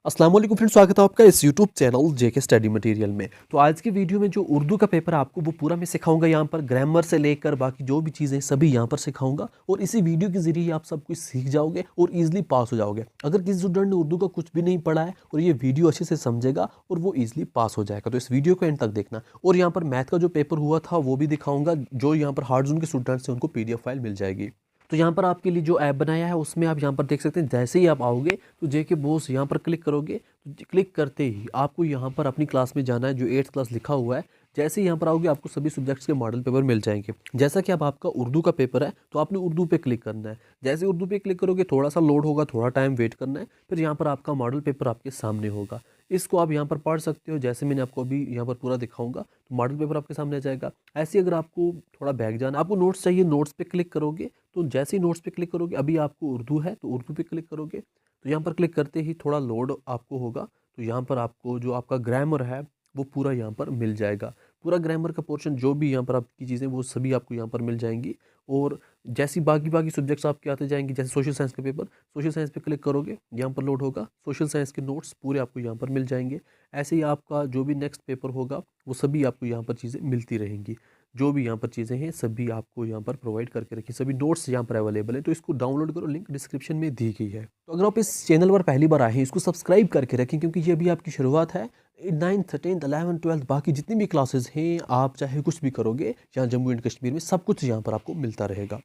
अस्सलाम वालेकुम फ्रेंड्स, स्वागत है आपका इस यूट्यूब चैनल जेके स्टडी मटेरियल में। तो आज की वीडियो में जो उर्दू का पेपर है आपको वो पूरा मैं सिखाऊंगा। यहाँ पर ग्रामर से लेकर बाकी जो भी चीज़ें सभी यहाँ पर सिखाऊंगा और इसी वीडियो के जरिए आप सब कुछ सीख जाओगे और इजीली पास हो जाओगे। अगर किसी स्टूडेंट ने उर्दू का कुछ भी नहीं पढ़ा है और ये वीडियो अच्छे से समझेगा और वो ईजिली पास हो जाएगा, तो इस वीडियो को एंड तक देखना। और यहाँ पर मैथ का जो पेपर हुआ था वो भी दिखाऊंगा। जो यहाँ पर हार्ड जोन के स्टूडेंट्स हैं उनको PDF फाइल मिल जाएगी। तो यहाँ पर आपके लिए जो ऐप बनाया है उसमें आप यहाँ पर देख सकते हैं। जैसे ही आप आओगे तो जेके बॉस यहाँ पर क्लिक करोगे तो क्लिक करते ही आपको यहाँ पर अपनी क्लास में जाना है जो 8th क्लास लिखा हुआ है। जैसे ही यहाँ पर आओगे आपको सभी सब्जेक्ट्स के मॉडल पेपर मिल जाएंगे। जैसा कि अब आपका उर्दू का पेपर है तो आपने उर्दू पे क्लिक करना है। जैसे उर्दू पे क्लिक करोगे थोड़ा सा लोड होगा, थोड़ा टाइम वेट करना है, फिर यहाँ पर आपका मॉडल पेपर आपके सामने होगा। इसको आप यहाँ पर पढ़ सकते हो। जैसे मैंने आपको अभी यहाँ पर पूरा दिखाऊंगा तो मॉडल पेपर आपके सामने आ जाएगा। ऐसे ही अगर आपको थोड़ा बैक जाना, आपको नोट्स चाहिए, नोट्स पे क्लिक करोगे तो जैसे ही नोट्स पे क्लिक करोगे, अभी आपको उर्दू है तो उर्दू पे क्लिक करोगे तो यहाँ पर क्लिक करते ही थोड़ा लोड आपको होगा। तो यहाँ पर आपको जो आपका ग्रामर है वो पूरा यहाँ पर मिल जाएगा। पूरा ग्रामर का पोर्शन जो भी यहाँ पर आपकी चीज़ें वो सभी आपको यहाँ पर मिल जाएंगी। और जैसी बाकी बाकी सब्जेक्ट्स आपके आते जाएंगे, जैसे सोशल साइंस का पेपर, सोशल साइंस पे क्लिक करोगे यहाँ पर लोड होगा, सोशल साइंस के नोट्स पूरे आपको यहाँ पर मिल जाएंगे। ऐसे ही आपका जो भी नेक्स्ट पेपर होगा वो सभी आपको यहाँ पर चीज़ें मिलती रहेंगी। जो भी यहाँ पर चीज़ें हैं सभी आपको यहाँ पर प्रोवाइड करके रखी, सभी नोट्स यहाँ पर अवेलेबल है। तो इसको डाउनलोड करो, लिंक डिस्क्रिप्शन में दी गई है। तो अगर आप इस चैनल पर पहली बार आए हैं इसको सब्सक्राइब करके रखें, क्योंकि ये अभी आपकी शुरुआत है। 9th 10th 11th 12th बाकी जितनी भी क्लासेस हैं आप चाहे कुछ भी करोगे यहाँ जम्मू एंड कश्मीर में सब कुछ यहाँ पर आपको मिलता रहेगा।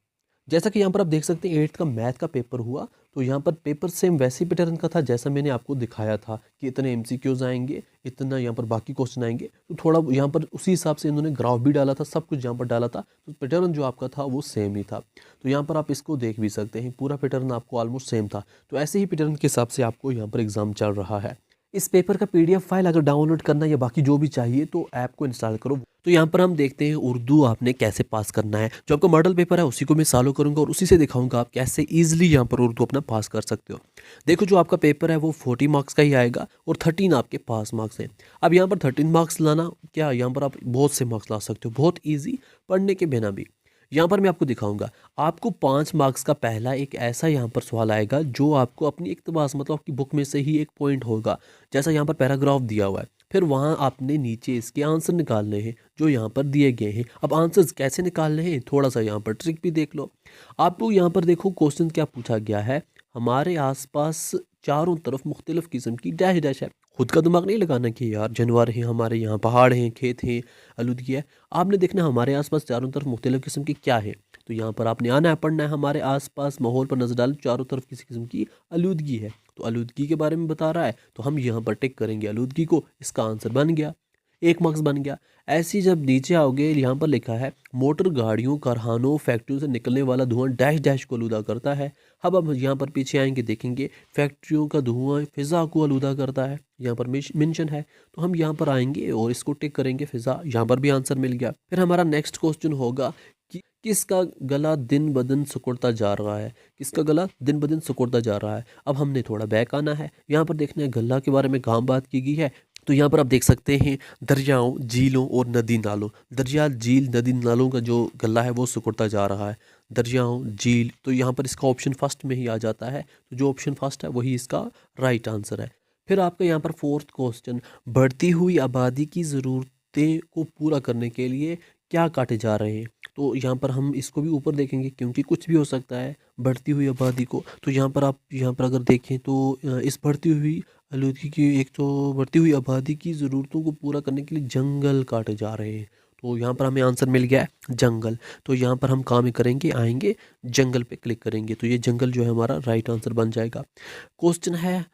जैसा कि यहाँ पर आप देख सकते हैं 8th का मैथ का पेपर हुआ तो यहाँ पर पेपर सेम वैसे ही पैटर्न का था जैसा मैंने आपको दिखाया था कि इतने MCQs आएंगे, इतना यहाँ पर बाकी क्वेश्चन आएंगे। तो थोड़ा यहाँ पर उसी हिसाब से इन्होंने ग्राफ भी डाला था, सब कुछ यहाँ पर डाला था, तो पैटर्न जो आपका था वो सेम ही था। तो यहाँ पर आप इसको देख भी सकते हैं, पूरा पैटर्न आपको ऑलमोस्ट सेम था। तो ऐसे ही पैटर्न के हिसाब से आपको यहाँ पर एग्जाम चल रहा है। इस पेपर का PDF फाइल अगर डाउनलोड करना या बाकी जो भी चाहिए तो ऐप को इंस्टॉल करो। तो यहाँ पर हम देखते हैं उर्दू आपने कैसे पास करना है। जो आपका मॉडल पेपर है उसी को मैं फॉलो करूँगा और उसी से दिखाऊंगा आप कैसे इजीली यहाँ पर उर्दू अपना पास कर सकते हो। देखो जो आपका पेपर है वो 40 मार्क्स का ही आएगा और 13 आपके पास मार्क्स हैं। अब यहाँ पर 13 मार्क्स लाना क्या, यहाँ पर आप बहुत से मार्क्स ला सकते हो, बहुत ईजी, पढ़ने के बिना भी। यहाँ पर मैं आपको दिखाऊंगा। आपको 5 मार्क्स का पहला एक ऐसा यहाँ पर सवाल आएगा जो आपको अपनी इक्तबास मतलब आपकी बुक में से ही एक पॉइंट होगा, जैसा यहाँ पर पैराग्राफ दिया हुआ है। फिर वहाँ आपने नीचे इसके आंसर निकालने हैं जो यहाँ पर दिए गए हैं। अब आंसर्स कैसे निकालने हैं थोड़ा सा यहाँ पर ट्रिक भी देख लो। आपको यहाँ पर देखो क्वेश्चन क्या पूछा गया है, हमारे आसपास चारों तरफ मुख्तलिफ किस्म की डैश डैश है। खुद का दिमाग नहीं लगाना कि यार जानवर हैं हमारे यहाँ, पहाड़ हैं, खेत हैं, आलूदगी है। आपने देखना हमारे आसपास चारों तरफ मुख्तलिफ किस्म की क्या है। तो यहाँ पर आपने आना है, पढ़ना है, हमारे आसपास माहौल पर नजर डालें, चारों तरफ किसी किस्म की आलूदगी है। तो आलूदगी के बारे में बता रहा है तो हम यहाँ पर टिक करेंगे आलूदगी को। इसका आंसर बन गया, 1 मार्क्स बन गया। ऐसे ही जब नीचे आओगे यहाँ पर लिखा है मोटर गाड़ियों, कारखानों, फैक्ट्रियों से निकलने वाला धुआं डैश डैश को आलूदा करता है। अब हम यहाँ पर पीछे आएंगे, देखेंगे फैक्ट्रियों का धुआं फिजा को आलूदा करता है, यहाँ पर मेंशन है। तो हम यहाँ पर आएंगे और इसको टिक करेंगे फिजा, यहाँ पर भी आंसर मिल गया। फिर हमारा नेक्स्ट क्वेश्चन होगा कि किसका गला दिन ब दिन सिकुड़ता जा रहा है, किसका गला दिन ब दिन सिकुड़ता जा रहा है। अब हमने थोड़ा बैक आना है, यहाँ पर देखना है गला के बारे में कहाँ बात की गई है। तो यहाँ पर आप देख सकते हैं दरियाओं, झीलों और नदी नालों, दरिया, झील, नदी नालों का जो गला है वो सिकुड़ता जा रहा है। दरियाओं, झील, तो यहाँ पर इसका ऑप्शन फर्स्ट में ही आ जाता है। तो जो ऑप्शन फर्स्ट है वही इसका राइट आंसर है। फिर आपका यहाँ पर 4th क्वेश्चन, बढ़ती हुई आबादी की ज़रूरतें को पूरा करने के लिए क्या काटे जा रहे हैं। तो यहाँ पर हम इसको भी ऊपर देखेंगे क्योंकि कुछ भी हो सकता है बढ़ती हुई आबादी को। तो यहाँ पर आप यहाँ पर अगर देखें तो इस बढ़ती हुई आलूदगी की, एक तो बढ़ती हुई आबादी की ज़रूरतों को पूरा करने के लिए जंगल काटे जा रहे हैं। तो यहाँ पर हमें आंसर मिल गया है जंगल। तो यहाँ पर हम काम करेंगे, आएंगे जंगल पे क्लिक करेंगे तो ये जंगल जो है हमारा राइट आंसर बन जाएगा। क्वेश्चन है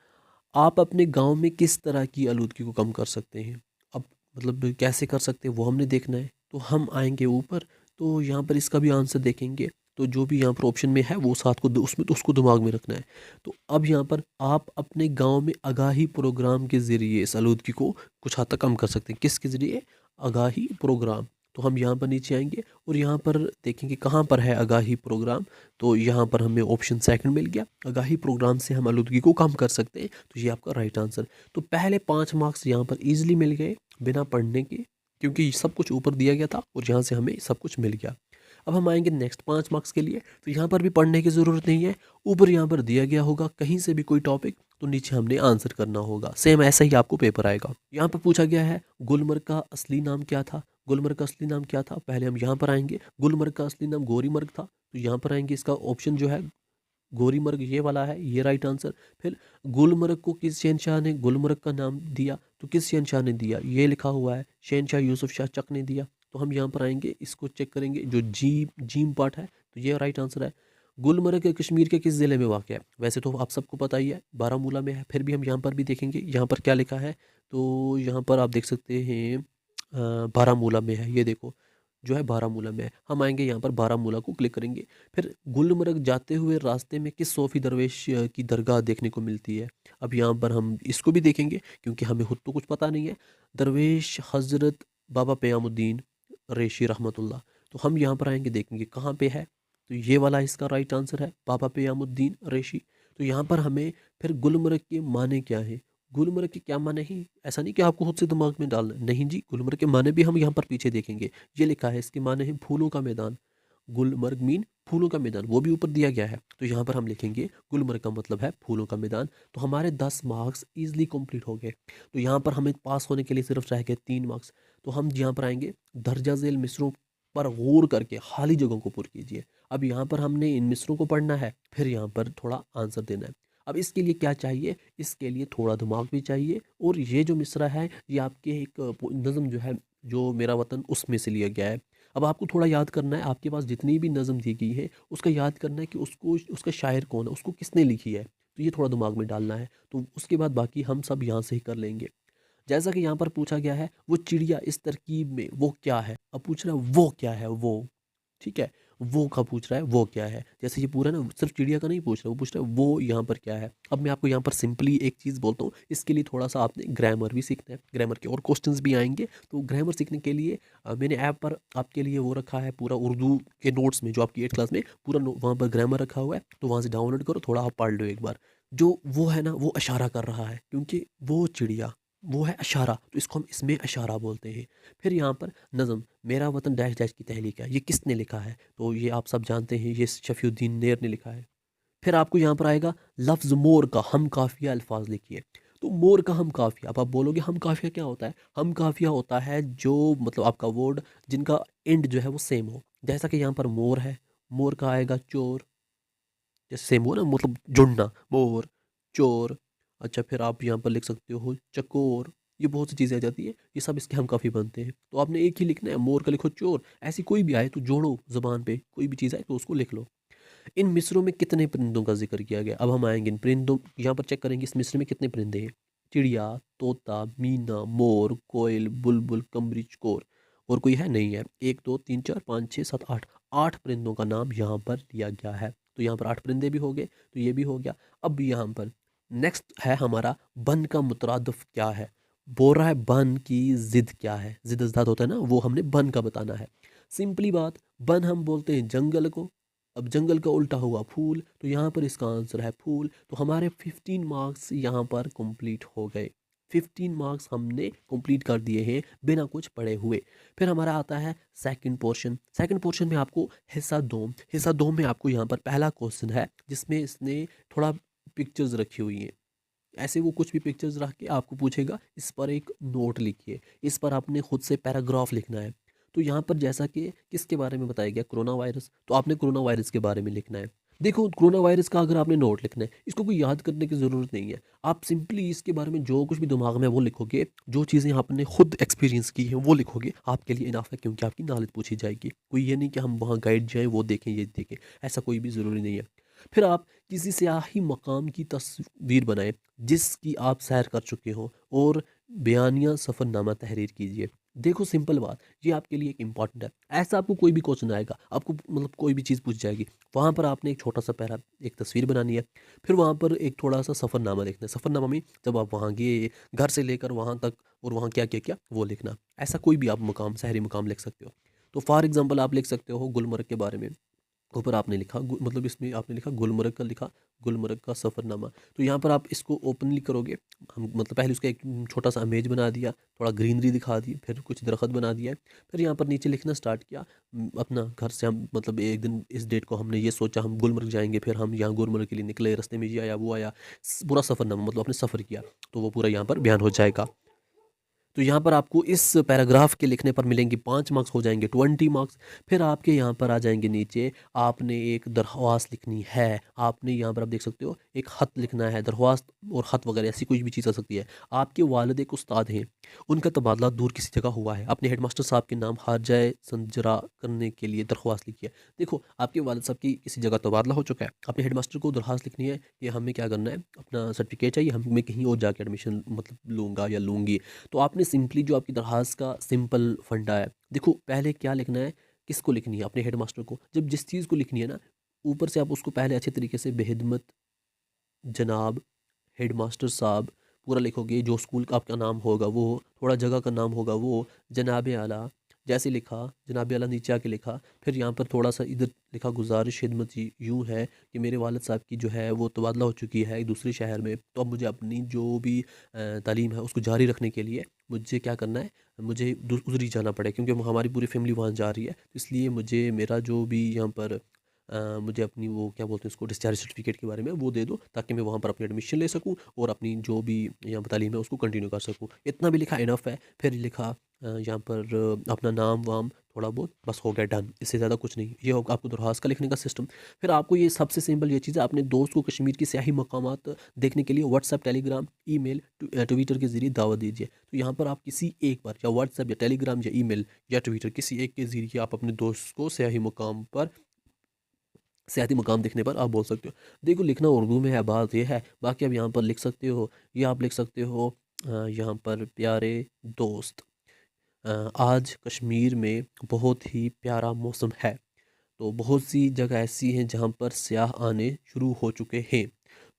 आप अपने गांव में किस तरह की आलूदगी को कम कर सकते हैं। अब मतलब कैसे कर सकते हैं वो हमने देखना है। तो हम आएंगे ऊपर, तो यहाँ पर इसका भी आंसर देखेंगे। तो जो भी यहाँ पर ऑप्शन में है वो साथ को उसमें तो उसको दिमाग में रखना है। तो अब यहाँ पर आप अपने गांव में आगाही प्रोग्राम के ज़रिए इस आलूदगी को कुछ हद तक कम कर सकते हैं। किसके ज़रिए, आगाही प्रोग्राम। तो हम यहाँ पर नीचे आएंगे और यहाँ पर देखेंगे कहाँ पर है आगाही प्रोग्राम। तो यहाँ पर हमें ऑप्शन सेकंड मिल गया, आगाही प्रोग्राम से हम आलूदगी को कम कर सकते हैं। तो ये आपका राइट आंसर। तो पहले 5 मार्क्स यहाँ पर ईजिली मिल गए बिना पढ़ने के, क्योंकि सब कुछ ऊपर दिया गया था और यहाँ से हमें सब कुछ मिल गया। अब हम आएंगे नेक्स्ट 5 मार्क्स के लिए। तो यहाँ पर भी पढ़ने की ज़रूरत नहीं है, ऊपर यहाँ पर दिया गया होगा कहीं से भी कोई टॉपिक, तो नीचे हमने आंसर करना होगा। सेम ऐसा ही आपको पेपर आएगा। यहाँ पर पूछा गया है गुलमर्ग का असली नाम क्या था। गुलमर्ग का असली नाम क्या था, पहले हम यहाँ पर आएंगे। गुलमर्ग का असली नाम गोरीमर्ग था, तो यहाँ पर आएंगे, इसका ऑप्शन जो है गोरीमर्ग ये वाला है, ये राइट आंसर। फिर गुलमर्ग को किस शहनशाह ने गुलमर्ग का नाम दिया, तो किस शहनशाह ने दिया, ये लिखा हुआ है शहनशाह यूसुफ शाह चक ने दिया। तो हम यहाँ पर आएंगे, इसको चेक करेंगे, जो जीम पार्ट है, तो ये राइट आंसर है। गुलमर्ग कश्मीर के किस ज़िले में वाक़ है, वैसे तो आप सबको पता ही है बारामूला में है, फिर भी हम यहाँ पर भी देखेंगे यहाँ पर क्या लिखा है। तो यहाँ पर आप देख सकते हैं बारामूला में है, ये देखो जो है बारामूला में है। हम आएंगे यहाँ पर बारामूला को क्लिक करेंगे। फिर गुलमर्ग जाते हुए रास्ते में किस सूफी दरवेश की दरगाह देखने को मिलती है। अब यहाँ पर हम इसको भी देखेंगे क्योंकि हमें खुद तो कुछ पता नहीं है। दरवेश हज़रत बाबा क़यामुद्दीन रेशी रहमतुल्लाह। तो हम यहाँ पर आएंगे, देखेंगे कहाँ पे है, तो ये वाला इसका राइट आंसर है, बाबा क़यामुद्दीन रेशी। तो यहाँ पर हमें फिर गुलमर्ग के माने क्या है, गुलमर्ग के क्या माने हैं, ऐसा नहीं कि आपको खुद से दिमाग में डालना, नहीं जी, गुलमर्ग के माने भी हम यहाँ पर पीछे देखेंगे। ये लिखा है, इसके माने हैं फूलों का मैदान। गुलमर्ग मीन फूलों का मैदान, वो भी ऊपर दिया गया है, तो यहाँ पर हम लिखेंगे गुलमर्ग का मतलब है फूलों का मैदान। तो हमारे 10 मार्क्स ईजिली कंप्लीट हो गए। तो यहाँ पर हमें पास होने के लिए सिर्फ रह गए 3 मार्क्स। तो हम यहाँ पर आएंगे, दर्जा झेल मिसरों पर गौर करके खाली जगहों को पुर कीजिए। अब यहाँ पर हमने इन मिसरों को पढ़ना है, फिर यहाँ पर थोड़ा आंसर देना है। अब इसके लिए क्या चाहिए, इसके लिए थोड़ा दिमाग भी चाहिए। और ये जो मिसरा है ये आपके एक नज़म जो है, जो मेरा वतन, उसमें से लिया गया है। अब आपको थोड़ा याद करना है, आपके पास जितनी भी नज़म दी गई है उसका याद करना है कि उसको, उसका शायर कौन है, उसको किसने लिखी है, तो ये थोड़ा दिमाग में डालना है। तो उसके बाद बाकी हम सब यहाँ से ही कर लेंगे। जैसा कि यहाँ पर पूछा गया है, वो चिड़िया इस तरकीब में वो क्या है। अब पूछ रहा है वो क्या है, वो, ठीक है, वो का पूछ रहा है वो क्या है। जैसे ये पूरा ना सिर्फ चिड़िया का नहीं पूछ रहा, वो पूछ रहा है वो यहाँ पर क्या है। अब मैं आपको यहाँ पर सिंपली एक चीज़ बोलता हूँ, इसके लिए थोड़ा सा आपने ग्रामर भी सीखना है, ग्रामर के और क्वेश्चंस भी आएंगे। तो ग्रामर सीखने के लिए मैंने ऐप पर आपके लिए वो रखा है, पूरा उर्दू के नोट्स में, जो आपकी 8 क्लास में पूरा वहाँ पर ग्रामर रखा हुआ है, तो वहाँ से डाउनलोड करो, थोड़ा आप पढ़ लो एक बार। जो वो है ना, वो इशारा कर रहा है, क्योंकि वो चिड़िया वो है इशारा, तो इसको हम इसमें इशारा बोलते हैं। फिर यहाँ पर नज़म मेरा वतन डैश डैश की तहलीक है, ये किसने लिखा है, तो ये आप सब जानते हैं, ये शफीउद्दीन नेर ने लिखा है। फिर आपको यहाँ पर आएगा लफ्ज़ मोर का हम काफ़िया अल्फाज लिखिए। तो मोर का हम काफ़िया, अब आप बोलोगे हम काफ़िया क्या होता है। हम काफ़िया होता है जो मतलब आपका वर्ड जिनका एंड जो है वो सेम हो। जैसा कि यहाँ पर मोर है, मोर का आएगा चोर, जैसे सेम हो ना, मतलब जुड़ना, मोर, चोर। अच्छा, फिर आप यहाँ पर लिख सकते हो चकोर, ये बहुत सी चीज़ें आ जाती है, ये सब इसके हम काफ़ी बनते हैं। तो आपने एक ही लिखना है, मोर का लिखो चोर, ऐसी कोई भी आए तो जोड़ो, ज़बान पे कोई भी चीज़ आए तो उसको लिख लो। इन मिसरों में कितने परिंदों का जिक्र किया गया, अब हम आएंगे इन परिंदों, यहाँ पर चेक करेंगे इस मिस्र में कितने परिंदे हैं। चिड़िया, तोता, मीना, मोर, कोयल, बुलबुल, कमरी, चकोर, और कोई है नहीं है। 1 2 3 4 5 6 7 8, 8 परिंदों का नाम यहाँ पर लिया गया है। तो यहाँ पर 8 परिंदे भी हो गए, तो ये भी हो गया। अब यहाँ पर नेक्स्ट है हमारा बन का मुतरादिफ क्या है। बोल रहा है बन की जिद क्या है, जिद अजदाद होता है ना, वो हमने बन का बताना है। सिंपली बात, बन हम बोलते हैं जंगल को, अब जंगल का उल्टा हुआ फूल, तो यहाँ पर इसका आंसर है फूल। तो हमारे 15 मार्क्स यहाँ पर कंप्लीट हो गए। 15 मार्क्स हमने कंप्लीट कर दिए हैं बिना कुछ पढ़े हुए। फिर हमारा आता है सेकंड पोर्शन। सेकंड पोर्शन में आपको हिस्सा 2, हिस्सा 2 में आपको यहाँ पर पहला क्वेश्चन है जिसमें इसने थोड़ा पिक्चर्स रखी हुई हैं। ऐसे वो कुछ भी पिक्चर्स रख के आपको पूछेगा, इस पर एक नोट लिखिए, इस पर आपने खुद से पैराग्राफ लिखना है। तो यहाँ पर जैसा कि किसके बारे में बताया गया, कोरोना वायरस, तो आपने कोरोना वायरस के बारे में लिखना है। देखो कोरोना वायरस का अगर आपने नोट लिखना है, इसको कोई याद करने की ज़रूरत नहीं है। आप सिंपली इसके बारे में जो कुछ भी दिमाग में है वो लिखोगे, जो चीज़ें आपने खुद एक्सपीरियंस की हैं वो लिखोगे, आपके लिए इनाफ है, क्योंकि आपकी नॉलेज पूछी जाएगी। कोई ये नहीं कि हम वहाँ गाइड जाएँ, वो देखें, ये देखें, ऐसा कोई भी ज़रूरी नहीं है। फिर आप किसी सियाही मकाम की तस्वीर बनाएं जिसकी आप सैर कर चुके हो, और बयानिया सफ़रनामा तहरीर कीजिए। देखो सिंपल बात, ये आपके लिए एक इंपॉर्टेंट है। ऐसा आपको कोई भी क्वेश्चन आएगा, आपको मतलब कोई भी चीज़ पूछ जाएगी, वहाँ पर आपने एक छोटा सा पैरा, एक तस्वीर बनानी है, फिर वहाँ पर एक थोड़ा सा सफ़रनामा लिखना है। सफ़रनामा में जब आप वहाँ गए, घर से लेकर वहाँ तक, और वहाँ क्या क्या क्या वो लिखना। ऐसा कोई भी आप मकाम, शहरी मकाम लिख सकते हो। तो फॉर एग्ज़ाम्पल आप लिख सकते हो गुलमर्ग के बारे में, ऊपर आपने लिखा मतलब इसमें आपने लिखा गुलमर्ग का लिखा, गुलमर्ग का सफ़रनामा। तो यहाँ पर आप इसको ओपनली करोगे, हम मतलब पहले उसका एक छोटा सा इमेज बना दिया, थोड़ा ग्रीनरी दिखा दी, फिर कुछ दरख्त बना दिया है। फिर यहाँ पर नीचे लिखना स्टार्ट किया। अपना घर से हम मतलब एक दिन इस डेट को हमने ये सोचा हम गुलमर्ग जाएंगे, फिर हम यहाँ गुलमर्ग के लिए निकले, रास्ते में ये आया वो आया, पूरा सफ़रनामा मतलब आपने सफ़र किया, तो वो पूरा यहाँ पर बयान हो जाएगा। तो यहाँ पर आपको इस पैराग्राफ के लिखने पर मिलेंगे 5 मार्क्स, हो जाएंगे 20 मार्क्स। फिर आपके यहाँ पर आ जाएंगे नीचे, आपने एक दरख्वास्त लिखनी है, आपने यहाँ पर आप देख सकते हो एक ख़त लिखना है, दरख्वास्त और ख़त वगैरह ऐसी कोई भी चीज़ आ सकती है। आपके वालिद एक उस्ताद हैं, उनका तबादला दूर किसी जगह हुआ है, अपने हेडमास्टर साहब के नाम हारजाए संजरा करने के लिए दरख्वास्त लिखी है। देखो आपके वालिद साहब की किसी जगह तबादला हो चुका है, अपने हेडमास्टर को दरख्वास्त लिखनी है कि हमें क्या करना है, अपना सर्टिफिकेट चाहिए, हम मैं कहीं और जाके एडमिशन मतलब लूँगा या लूँगी। तो आपने सिंपली जो आपकी दरख्वास्त का सिंपल फंडा है, देखो पहले क्या लिखना है, किसको लिखनी है, अपने हेडमास्टर को। जब जिस चीज़ को लिखनी है ना, ऊपर से आप उसको पहले अच्छे तरीके से बेहिदमत जनाब हेडमास्टर साहब पूरा लिखोगे, जो स्कूल का आपका नाम होगा वो, थोड़ा जगह का नाम होगा वो, जनाब आला जैसे लिखा, जनाब आला नीचे आके लिखा। फिर यहाँ पर थोड़ा सा इधर लिखा, गुजारिश खिदमत यूँ है कि मेरे वालिद साहब की जो है वो तबादला हो चुकी है एक दूसरे शहर में, तो अब मुझे अपनी जो भी तालीम है उसको जारी रखने के लिए मुझे क्या करना है, मुझे उधर ही जाना पड़े, क्योंकि हमारी पूरी फैमिली वहाँ जा रही है, तो इसलिए मुझे मेरा जो भी यहाँ पर मुझे अपनी वो क्या बोलते हैं उसको, डिस्चार्ज सर्टिफिकेट के बारे में वो दे दो, ताकि मैं वहाँ पर अपनी एडमिशन ले सकूँ और अपनी जो भी यहाँ पर तालीम है उसको कंटिन्यू कर सकूँ। इतना भी लिखा इनफ है। फिर लिखा यहाँ पर अपना नाम वाम थोड़ा बहुत, बस हो गया डन, इससे ज़्यादा कुछ नहीं। ये होगा आपको दरख्वास्त का लिखने का सिस्टम। फिर आपको ये सबसे सिंपल ये चीज़ है, अपने दोस्त को कश्मीर की सियाही मकामात देखने के लिए व्हाट्सएप, टेलीग्राम, ईमेल, ट्विटर के ज़रिए दावत दीजिए। तो यहाँ पर आप किसी एक पर या व्हाट्सएप या टेलीग्राम या ईमेल या ट्विटर किसी एक के ज़रिए आप अपने दोस्त को सियाही मकाम पर, सियाती मकाम देखने पर आप बोल सकते हो। देखो लिखना उर्दू में है, बात ये है, बाकी आप यहाँ पर लिख सकते हो, ये आप लिख सकते हो यहाँ पर प्यारे दोस्त, आज कश्मीर में बहुत ही प्यारा मौसम है, तो बहुत सी जगह ऐसी हैं जहाँ पर सियाह आने शुरू हो चुके हैं,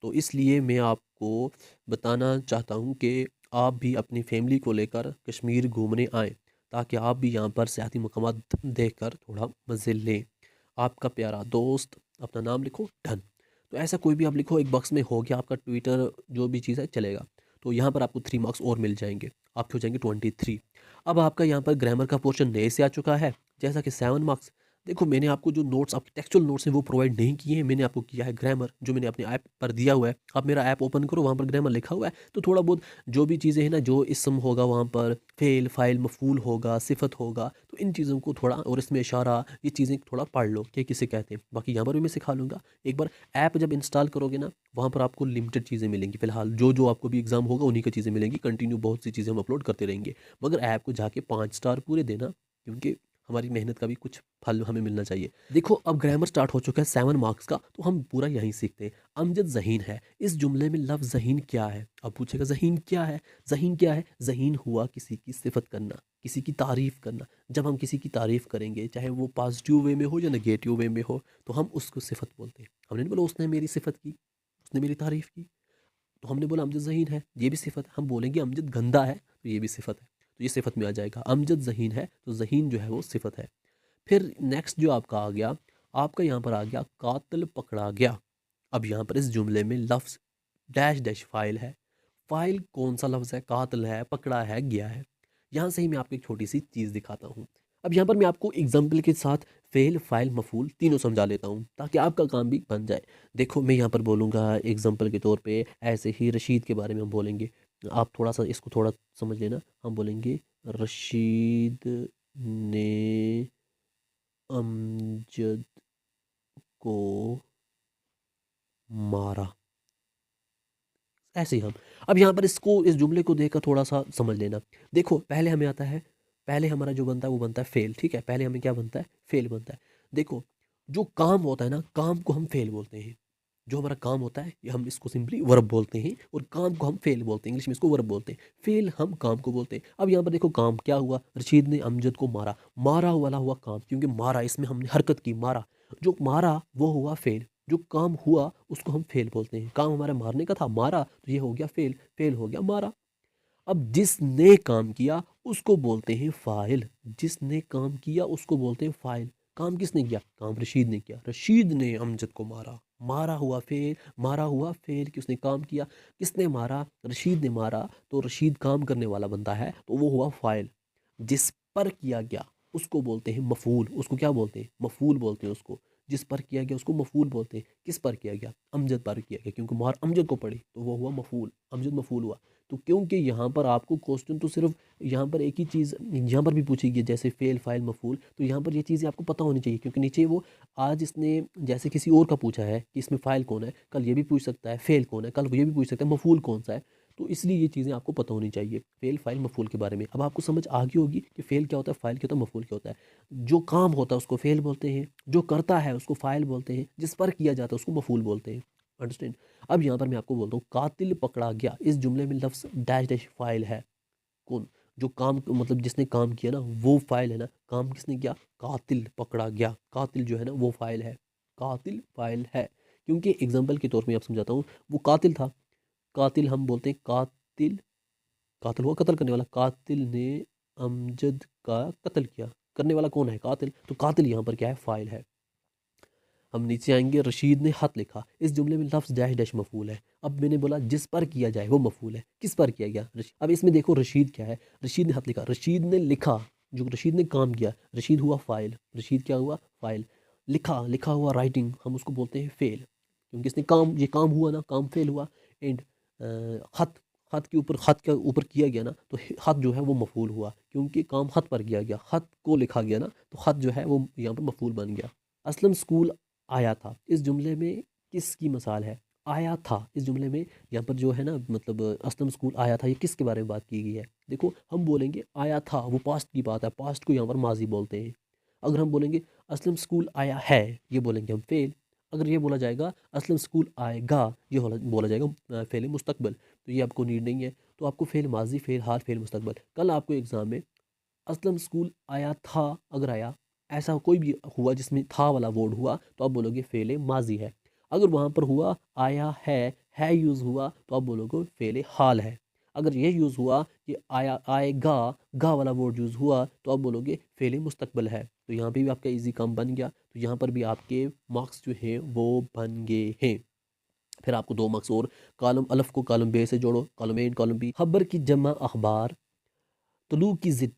तो इसलिए मैं आपको बताना चाहता हूँ कि आप भी अपनी फैमिली को लेकर कश्मीर घूमने आएँ, ताकि आप भी यहाँ पर सियाती मकामात देखकर थोड़ा मज़े लें। आपका प्यारा दोस्त, अपना नाम लिखो, डन। तो ऐसा कोई भी आप लिखो, एक बॉक्स में हो गया आपका ट्विटर, जो भी चीज़ है चलेगा। तो यहाँ पर आपको 3 मार्क्स और मिल जाएंगे, आपके हो जाएंगे 23। अब आपका यहाँ पर ग्रामर का पोर्शन नए से आ चुका है, जैसा कि 7 मार्क्स। देखो मैंने आपको जो नोट्स, आपके टेक्सचुअल नोट्स हैं वो प्रोवाइड नहीं किए हैं, मैंने आपको किया है ग्रामर, जो मैंने अपने ऐप पर दिया हुआ है। आप मेरा ऐप ओपन करो, वहाँ पर ग्रामर लिखा हुआ है, तो थोड़ा बहुत जो भी चीज़ें हैं ना, जो इसम होगा वहाँ पर, फेल फाइल मफूल होगा, सिफत होगा, तो इन चीज़ों को थोड़ा, और इसमें इशारा, ये चीज़ें थोड़ा पढ़ लो कि किसे कहते हैं। बाकी यहाँ पर भी मैं सिखा लूँगा। एक बार ऐप जब इंस्टॉल करोगे ना, वहाँ पर आपको लिमिटेड चीज़ें मिलेंगी, फिलहाल जो जो आपको भी एग्जाम होगा उन्हीं की चीज़ें मिलेंगी, कंटिन्यू बहुत सी चीज़ें हम अपलोड करते रहेंगे। मगर ऐप को जाके 5 स्टार पूरे देना, क्योंकि हमारी मेहनत का भी कुछ फल हमें मिलना चाहिए। देखो अब ग्रामर स्टार्ट हो चुका है 7 मार्क्स का, तो हम पूरा यहीं सीखते हैं। अमजद ज़हीन है, इस जुमले में लफ्ज़ ज़हीन क्या है? अब पूछेगा ज़हीन क्या है? ज़हीन क्या है? ज़हीन हुआ किसी की सिफत करना, किसी की तारीफ़ करना। जब हम किसी की तारीफ़ करेंगे, चाहे वो पॉजिटिव वे में हो या नेगेटिव वे में हो, तो हम उसको सिफत बोलते हैं। हमने नहीं बोला उसने मेरी सिफत की, उसने मेरी तारीफ़ की, तो हमने बोला अमजद ज़हीन है, ये भी सिफत है। हम बोलेंगे अमजद गंदा है, तो ये भी सिफत है, तो ये सिफत में आ जाएगा। अमजद ज़हीन है, तो ज़हीन जो है वो सिफत है। फिर नेक्स्ट जो आपका आ गया, आपका यहाँ पर आ गया कातिल पकड़ा गया। अब यहाँ पर इस जुमले में लफ्ज़ डैश डैश फ़ाइल है। फ़ाइल कौन सा लफ्ज़ है? कातिल है, पकड़ा है, गया है। यहाँ से ही मैं आपको एक छोटी सी चीज़ दिखाता हूँ। अब यहाँ पर मैं आपको एग्जाम्पल के साथ फ़ेल, फ़ाइल, मफ़ूल तीनों समझा लेता हूँ, ताकि आपका काम भी बन जाए। देखो मैं यहाँ पर बोलूँगा एग्जाम्पल के तौर पे, ऐसे ही रशीद के बारे में हम बोलेंगे। आप थोड़ा सा इसको थोड़ा समझ लेना। हम बोलेंगे रशीद ने अमजद को मारा, ऐसे ही हम। अब यहाँ पर इसको, इस जुमले को देखकर थोड़ा सा समझ लेना। देखो पहले हमें आता है, पहले हमारा जो बनता है वो बनता है फेल, ठीक है। पहले हमें क्या बनता है? फेल बनता है। देखो जो काम होता है ना, काम को हम फेल बोलते हैं। जो हमारा काम होता है ये हम इसको सिंपली वर्ब बोलते हैं, और काम को हम फेल बोलते हैं, इंग्लिश में इसको वर्ब बोलते हैं। फेल हम काम को बोलते हैं। अब यहाँ पर देखो काम क्या हुआ, रशीद ने अमजद को मारा, मारा वाला हुआ काम, क्योंकि मारा इसमें हमने हरकत की, मारा, जो मारा वो हुआ फेल, जो काम हुआ उसको हम फेल बोलते हैं। काम हमारा मारने का था, मारा, तो ये हो गया फेल, फेल हो गया मारा। अब जिसने काम किया उसको बोलते हैं फाइल, जिसने काम किया उसको बोलते हैं फाइल। काम किसने किया? काम रशीद ने किया। रशीद ने अमजद को मारा। मारा हुआ फेल कि उसने काम किया। किसने मारा? रशीद ने मारा। तो रशीद काम करने वाला बंदा है, तो वो हुआ फ़ाइल। जिस पर किया गया उसको बोलते हैं मफूल। उसको क्या बोलते हैं? मफूल बोलते हैं उसको। जिस पर किया गया उसको मफूल बोलते हैं। किस पर किया गया? अमजद पर किया गया, क्योंकि मार अमजद को पड़ी तो वो हुआ मफूल। अमजद मफूल हुआ। तो क्योंकि यहाँ पर आपको क्वेश्चन तो सिर्फ यहाँ पर एक ही चीज़ यहाँ पर भी पूछी गई है, जैसे फेल फाइल मफूल, तो यहाँ पर ये चीज़ें आपको पता होनी चाहिए, क्योंकि नीचे वो आज इसने जैसे किसी और का पूछा है कि इसमें फ़ाइल कौन है, कल ये भी पूछ सकता है फ़ेल कौन है, कल ये भी पूछ सकता है मफूल कौन सा है। तो इसलिए ये चीज़ें आपको पता होनी चाहिए फ़ेल फाइल मफूल के बारे में। अब आपको समझ आ गई होगी कि फ़ेल क्या होता है, फ़ाइल क्या होता है, मफूल क्या होता है। जो काम होता है उसको फ़ेल बोलते हैं, जो करता है उसको फ़ाइल बोलते हैं, जिस पर किया जाता है उसको मफूल बोलते हैं। अंडरस्टैंड? अब यहाँ पर मैं आपको बोलता हूँ कातिल पकड़ा गया। इस जुमले में लफ्ज़ डैश डैश फ़ाइल है। कौन? जो काम मतलब जिसने काम किया ना वो फ़ाइल है ना। काम किसने किया? कातिल पकड़ा गया। कातिल जो है ना वो फ़ाइल है। कातिल फ़ाइल है। क्योंकि एग्जाम्पल के तौर पे आप समझाता हूँ, वो कातिल था। कातिल हम बोलते हैं कातिल। कातिल हुआ कत्ल करने वाला। कातिल ने अमजद का कत्ल किया। करने वाला कौन है? कातिल। तो कातिल यहाँ पर क्या है? फ़ाइल है। हम नीचे आएंगे, रशीद ने खत लिखा। इस जुमले में लफ्ज़ डैश डैश मफूल है। अब मैंने बोला जिस पर किया जाए वो मफूल है। किस पर किया गया? अब इसमें देखो रशीद क्या है? रशीद ने खत लिखा। रशीद ने लिखा, जो रशीद ने काम किया, रशीद हुआ फ़ाइल। रशीद क्या हुआ? फ़ाइल। लिखा, लिखा हुआ राइटिंग, हम उसको बोलते हैं फ़ेल, क्योंकि इसने काम, ये काम हुआ ना, काम फ़ेल हुआ। एंड खत, खत के ऊपर किया गया ना, तो खत जो है वो मफूल हुआ, क्योंकि काम खत पर किया गया। खत को लिखा गया ना, तो खत जो है वो यहाँ पर मफूल बन गया। असलम स्कूल आया था। इस जुमले में किसकी मिसाल है? आया था। इस जुमले में यहाँ पर जो है ना, मतलब असलम स्कूल आया था, ये किसके बारे में बात की गई है? देखो हम बोलेंगे आया था, वो पास्ट की बात है, पास्ट को यहाँ पर माजी बोलते हैं। अगर हम बोलेंगे असलम स्कूल आया है, ये बोलेंगे हम फेल। अगर ये बोला जाएगा असलम स्कूल आएगा, ये बोला जाएगा फेल मुस्तकबल। तो ये आपको नीड नहीं है। तो आपको फेल माजी, फेल हाल, फेल मुस्तकबल। कल आपको एग्जाम में असलम स्कूल आया था, अगर आया ऐसा कोई भी हुआ जिसमें था वाला वर्ड हुआ, तो आप बोलोगे फेले माजी है। अगर वहाँ पर हुआ आया है यूज़ हुआ, तो आप बोलोगे फेले हाल है। अगर ये यूज़ हुआ कि आया आएगा, गा वाला वर्ड यूज़ हुआ, तो आप बोलोगे फेले मुस्तकबल है। तो यहाँ पे भी आपका इजी काम बन गया। तो यहाँ पर भी आपके मार्क्स जो हैं वो बन गए हैं। फिर आपको 2 मार्क्स और। कॉलम अलिफ को कॉलम बे से जोड़ो, कॉलम ए कॉलम बी। खबर की जमा अखबार, तलू की ज़िद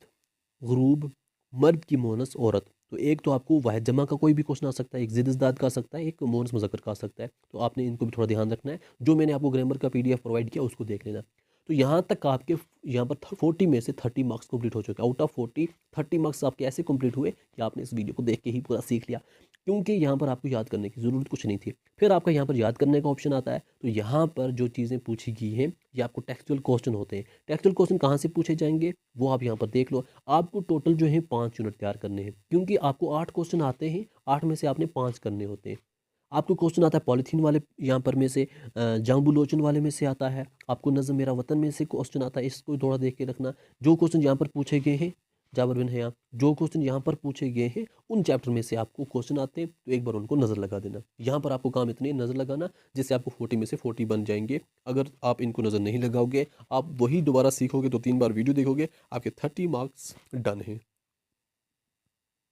गुरूब, मर्द की मोनस औरत। तो एक तो आपको वाहिद जमा का कोई भी क्वेश्चन आ सकता है, एक ज़िद इज़दाद का आ सकता है, एक मोनस मुज़क्कर का आ सकता है। तो आपने इनको भी थोड़ा ध्यान रखना है। जो मैंने आपको ग्रामर का पीडीएफ प्रोवाइड किया उसको देख लेना। तो यहाँ तक आपके यहाँ पर 40 में से 30 मार्क्स कंप्लीट हो चुके हैं। आउट ऑफ 40 30 मार्क्स आपके ऐसे कंप्लीट हुए कि आपने इस वीडियो को देख के ही पूरा सीख लिया, क्योंकि यहाँ पर आपको याद करने की ज़रूरत कुछ नहीं थी। फिर आपका यहाँ पर याद करने का ऑप्शन आता है। तो यहाँ पर जो चीज़ें पूछी गई हैं ये आपको टेक्सचुअल क्वेश्चन होते हैं। टेक्सचुअल क्वेश्चन कहाँ से पूछे जाएंगे वो आप यहाँ पर देख लो। आपको टोटल जो है 5 यूनिट तैयार करने हैं, क्योंकि आपको 8 क्वेश्चन आते हैं। 8 में से आपने 5 करने होते हैं। आपको क्वेश्चन आता है पॉलीथीन वाले यहाँ पर में से, जाम्बू लोचन वाले में से आता है। आपको नज़म मेरा वतन में से क्वेश्चन आता है, इसको थोड़ा देख के रखना। जो क्वेश्चन यहाँ पर पूछे गए हैं, जाबर बिन हया, जो क्वेश्चन यहाँ पर पूछे गए हैं उन चैप्टर में से आपको क्वेश्चन आते हैं, तो एक बार उनको नज़र लगा देना। यहाँ पर आपको काम इतने नज़र लगाना जिससे आपको 40 में से 40 बन जाएंगे। अगर आप इनको नज़र नहीं लगाओगे, आप वही दोबारा सीखोगे, तो 3 बार वीडियो देखोगे, आपके 30 मार्क्स डन हैं।